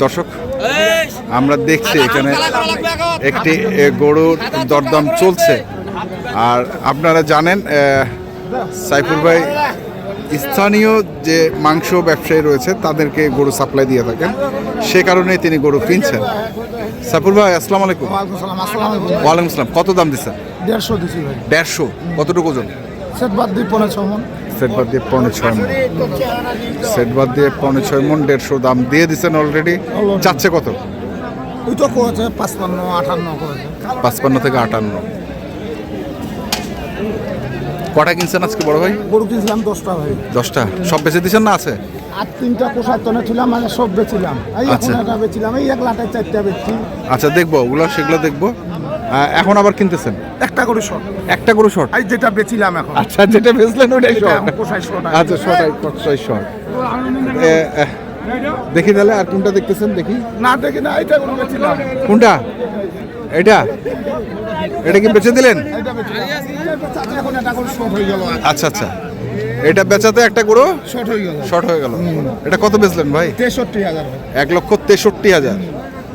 দর্শক দর্শক আমরা দেখছি এখানে একটি গরুর দরদাম চলছে। আর আপনারা জানেন সাইফুল ভাই স্থানীয় যে মাংস ব্যবসায়ী রয়েছে তাদেরকে গরু সাপ্লাই দিয়ে থাকেন, সে কারণে তিনি গরু কিনছেন। সাইফুল ভাই আসসালামু আলাইকুম। ওয়ালাইকুম আসসালাম। কত দাম দিচ্ছেন? 150 দিছি ভাই। 150? কতটুকু ওজন? সেট বাদ দিয়ে 5.5 মণ। সেট বাদ দিয়ে 5.5 মণ। সেট বাদ দিয়ে 5.5 মণ 150 দাম দিয়ে দিচ্ছেন অলরেডি। চাচ্ছে কত? ওই তো কোছে 55 58 কোছে। 55 থেকে 58। কটা কিনছেন আজকে বড় ভাই? গরু কিনছিলাম 10টা ভাই। 10টা? সব বেচে দিচ্ছেন না আছে? আর 3টা কোষার তনে ছিলাম, মানে সব বেচিলাম। এই আচ্ছা। এখন এটা বেচিলাম, এই এক লাটে 4টা বেচছি। আচ্ছা দেখবো ওগুলো, সেগুলো দেখবো। এখন আবার কিনতেছেন? একটা গরু শর্ট। একটা গরু শর্ট? এই যেটা বেচিলাম এখন। আচ্ছা, যেটা বেচলেন ওটাই শর্ট। কোষাই শর্ট। আচ্ছা, কোষাই শর্ট। দেখি তাহলে আর কোনটা দেখতেছেন? দেখি। না দেখি না, এইটা গরু বেচিলাম। কোনটা? এটা? এটা কি বেচে দিলেন? এইটা বেচিলাম। এখন এটা গরু শর্ট হয়ে গেল। আচ্ছা আচ্ছা, এটা বেচাতে একটা গরু শর্ট হয়ে গেল। শর্ট হয়ে গেল। এটা কত বেচলেন ভাই? 63,000। 1,63,000।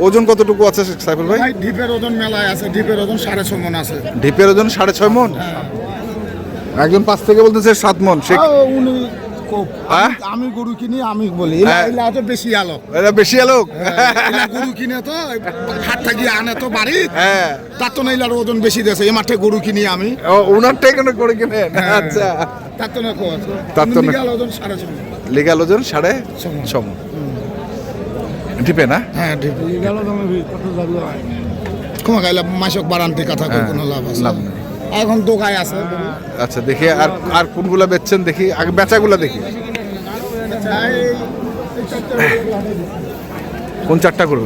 ওজন কতটুকু আছে সাইফুল ভাই? ভাই ঢিপের ওজন মেলায় আছে। ঢিপের ওজন 6.5 মণ আছে। ঢিপের ওজন 6.5 মণ? একজন 5 থেকে বলতেছে 7 মণ। উনি আমি গরু কিনি, আমি বলি এলা তো বেশি আলো। এটা বেশি আলোক। গরু কিনে তো হাট থাকি আনে তো বাড়ি। হ্যাঁ, তার তো নাইলার ওজন বেশি দিয়েছে। এই মাঠে গরু কিনি আমি। ওনারটাই কেন করে কিনেন? আচ্ছা, তার তো না কোচ। তার তো লিগ্যাল ওজন 6.5 মণ। লিগ্যাল ওজন 6.5 মণ। ঢিপে না? হ্যাঁ ঢিপে। লিগ্যাল ওজন কত যাবে? কমা গাইলা মাসক বাড়ান্তি কথা কোনো লাভ আছে? লাভ নেই। এখন দোকায় আছে। আচ্ছা দেখি আর কোনগুলা বেচছেন দেখি, আগে বেচাগুলা দেখি। কোন 4টা গরু?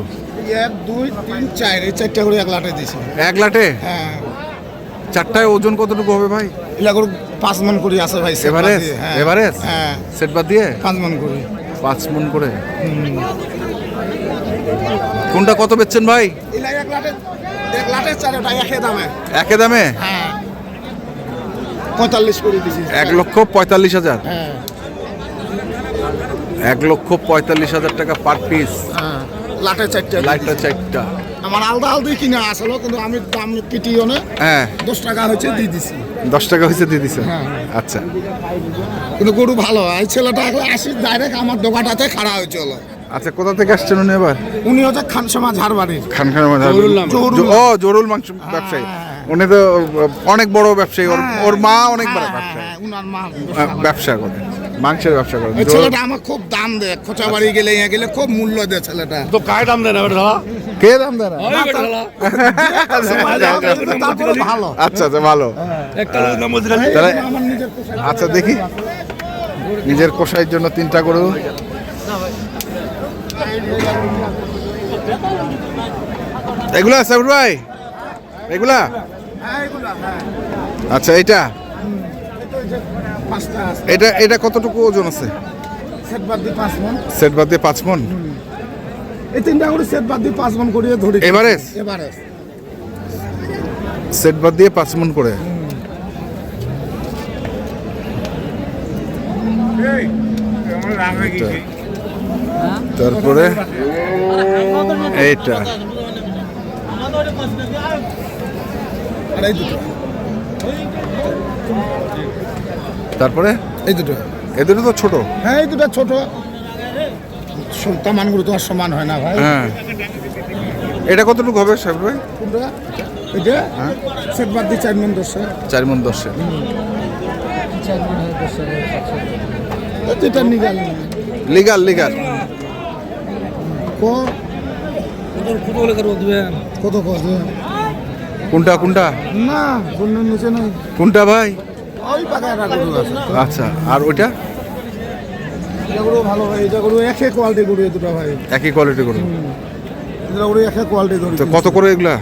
1 2 3 4, এই 4টা গরু এক লাটে দিছি। এক লাটে? হ্যাঁ। 4টায় ওজন কতটুকু হবে ভাই? এলা গরু 5 মণ করে আছে ভাই। এভারেজ? এভারেজ? হ্যাঁ, সেট বাদ দিয়ে 5 মণ করে। 5 মণ করে। কোনটা কত বেচছেন ভাই? এলা এক লাটে 4টা একই দামে। একই দামে? হ্যাঁ, 45 করে দিছি। 1,45,000। হ্যাঁ, 1,45,000 টাকা পার পিস। হ্যাঁ, লাটে 4টা। লাইটটা 4টা। আমার আলাদা আলাদা কিনা আসলো, কিন্তু আমি দাম পিটিও না। হ্যাঁ, 10 টাকা হচ্ছে দিয়ে দিছি। 10 টাকা হয়েছে দিয়ে দিছে। হ্যাঁ। আচ্ছা, কিন্তু গরু ভালো। এই ছেলেটা আসি ডাইরেক্ট আমার দোকানটাতে খাড়া হয়েছিল। আচ্ছা কোথা থেকে আসছেন উনি এবার? উনি হচ্ছে খানসমা ঝাড়বাড়ির। ও জরুল মাংস ব্যবসায়ী। উনি তো অনেক বড় ব্যবসায়ী। ওর মা অনেক বড় ব্যবসায়ী। উনার মা ব্যবসা করে, মাংসের ব্যবসা করে। এই ছেলেটা আমার খুব দাম দেয়। খোঁচা বাড়ি গেলে গেলে খুব মূল্য দেয় ছেলেটা। তো কায় দাম দেয় না বেটা? কে দাম দেয় না? ভালো। আচ্ছা আচ্ছা, ভালো। একটা নাম বলছিলাম। তাহলে আমার নিজের পোশাক। আচ্ছা দেখি, নিজের কষাইয়ের জন্য 3টা গরু। এগুলা সাইফুল ভাই? এগুলা? আচ্ছা, এটা এটা কতটুকু ওজন আছে? সেট বাদ দিয়ে 5 মণ। সেট বাদ দিয়ে 5 মণ? এই 3টা করে সেট বাদ দিয়ে 5 মণ করে ধরি। এভারেজ? এভারেজ। সেট বাদ দিয়ে 5 মণ করে। তারপরে এইটা। আর এই দুটো। তারপরে এই দুটো। এই দুটো তো ছোট। হ্যাঁ, এই দুটো ছোট। তামানগুলো তো আর সমান হয় না ভাই। হ্যাঁ, এটা কতটুকু হবে সাহেব ভাই? কোনটা? এটা সেট বাদ দিয়ে 4 মণ 10। 4 মণ 10। 4 মণ 10। এটা নিগাল। Legal legal. কত কত? কোনটা কোনটা? না, বন্যের নিচে নাই। কোনটা ভাই? ওই পাকায় গরু আছে। আচ্ছা, আর ওইটা? এটা গরু ভালো ভাই। এটা গরু একই কোয়ালিটি গরু। এই দুটো ভাই একই কোয়ালিটি গরু। এটা গরু একই কোয়ালিটি গরু। তো কত করে এগুলা?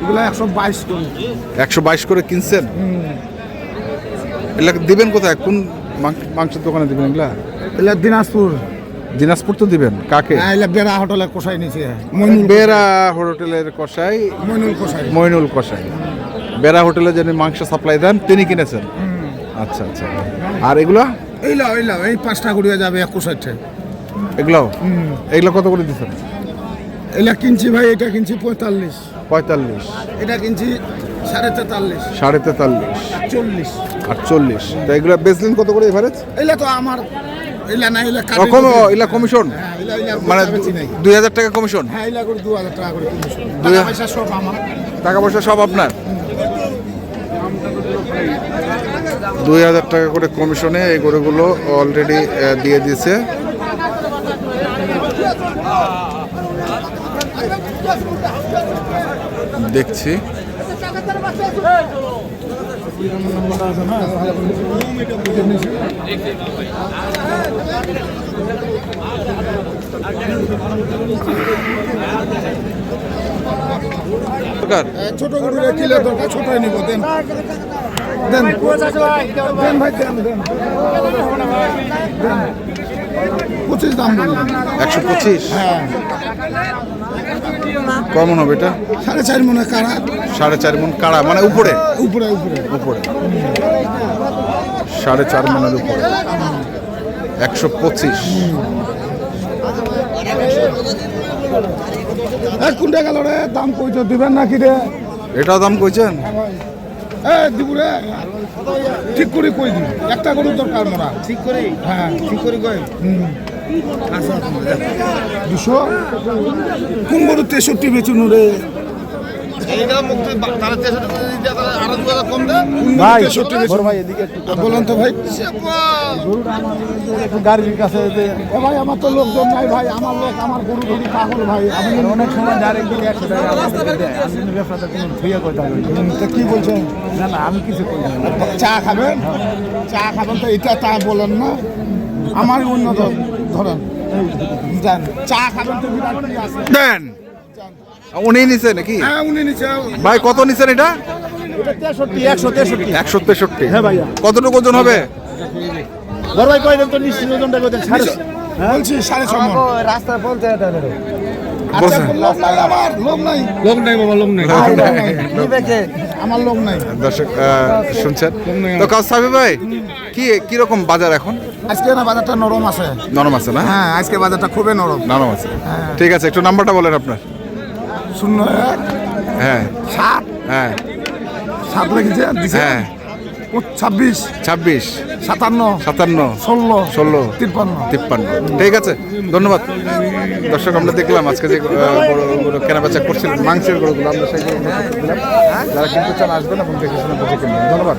এগুলা 122 করে। 122 করে কিনছেন? এগুলা দিবেন কোথায়? কোন মাংসের দোকানে দিবেন এগুলা? এগুলা দিনাজপুর। দিনাজপুর তো দিবেন কাকে? এলা বেড়া হোটেলে কষাই নিছে মইনুল বেরা হোটেলের কষাই মইনুল কষাই। মইনুল কষাই। বেরা হোটেলে যিনি মাংস সাপ্লাই দেন তিনি কিনেছেন। আচ্ছা আচ্ছা। আর এগুলো এইলা এই 5টা গুড়িয়া যাবে 21 এগুলো এগুলো কত করে দিচ্ছেন? এলা কিনছি ভাই, এটা কিনছি 45, 45, এটা কিনছি 43.5, 43.5, 40। 48। তো এগুলো বেচলেন কত করে এভারেজ? এলা তো আমার এলা না এলা রকম এগুলা কমিশন হ্যাঁ, এলা মানে বেচি নাই। 2000 টাকা কমিশন? হ্যাঁ এলা করে 2000 টাকা করে কিনছি। 2000 পয়সা সব আমার। টাকা পয়সা সব আপনার? 2000 টাকা করে কমিশনে এই গরুগুলো অলরেডি দিয়ে দিয়েছে। দেখছি ছোট গরুরে কিলো দরকার, ছোটই নিব। দেন দেন দেন ভাই, দেন দেন 25 দাম বললাম। 125। হ্যাঁ কেমন হবে এটা? 4.5 মনে কারা 4.5 মণ কাড়া মানে উপরে উপরে উপরে। উপরে 4.5 মণের উপরে 125। কোনটা গেল রে? দাম কইতো দিবেন নাকি রে? এটাও দাম কইছেন? দিবু রে, ঠিক করে কই দিই। একটা গরুর দরকার মোরা। ঠিক করে? হ্যাঁ ঠিক করে কই। আচ্ছা 200। কোন গরু 63 বেচুন রে? ভাই বলেন তো ভাই। গাড়ির কাছে ভাই আমার তো লোকজন নাই ভাই, আমার লোক আমার গরু ধরি পাগল ভাই। আমি অনেক সময় ডাইরেক্ট 100 টাকা কি বলছেন? না না আমি কিছু করি না। চা খাবেন? চা খাবেন তো এটা তা বলেন না, আমার অন্য ধরেন জান চা খাবেন তো বিরাট কি আছে দেন উনি নিছে নাকি? হ্যাঁ উনি নিচে। ভাই কত নিছেন এটা? 163। 163। হ্যাঁ ভাইয়া। কতটুকু ওজন হবে? বড় ভাই কই দেন তো নিশ্চিত ওজনটা কই দেন? বলছি 6.5 মণ। রাস্তা বলতে এটা ধরো। আচ্ছা লোক নাই, আমার লোক নাই। লোক নাই বাবা, লোক নাই। আমার লোক নাই। দর্শক শুনছেন তো কাউসাফি ভাই, কি রকম বাজার এখন? আজকে না বাজারটা নরম আছে। নরম আছে না? হ্যাঁ আজকে বাজারটা খুবই নরম। নরম আছে। ঠিক আছে, একটু নাম্বারটা বলেন আপনার। 01 হ্যাঁ 7 হ্যাঁ 7 লিখেছে দিছে। হ্যাঁ 26 26 57 57 16 16 53। ঠিক আছে, ধন্যবাদ। দর্শক আমরা দেখলাম আজকে যে গরুগুলো কেনাবেচা করছিলেন, মাংসের গরুগুলো আমরা সেই গরুগুলো দিলাম। যারা কিনতে চান আসবেন এবং দেখে শুনে বুঝে কিনবেন। ধন্যবাদ।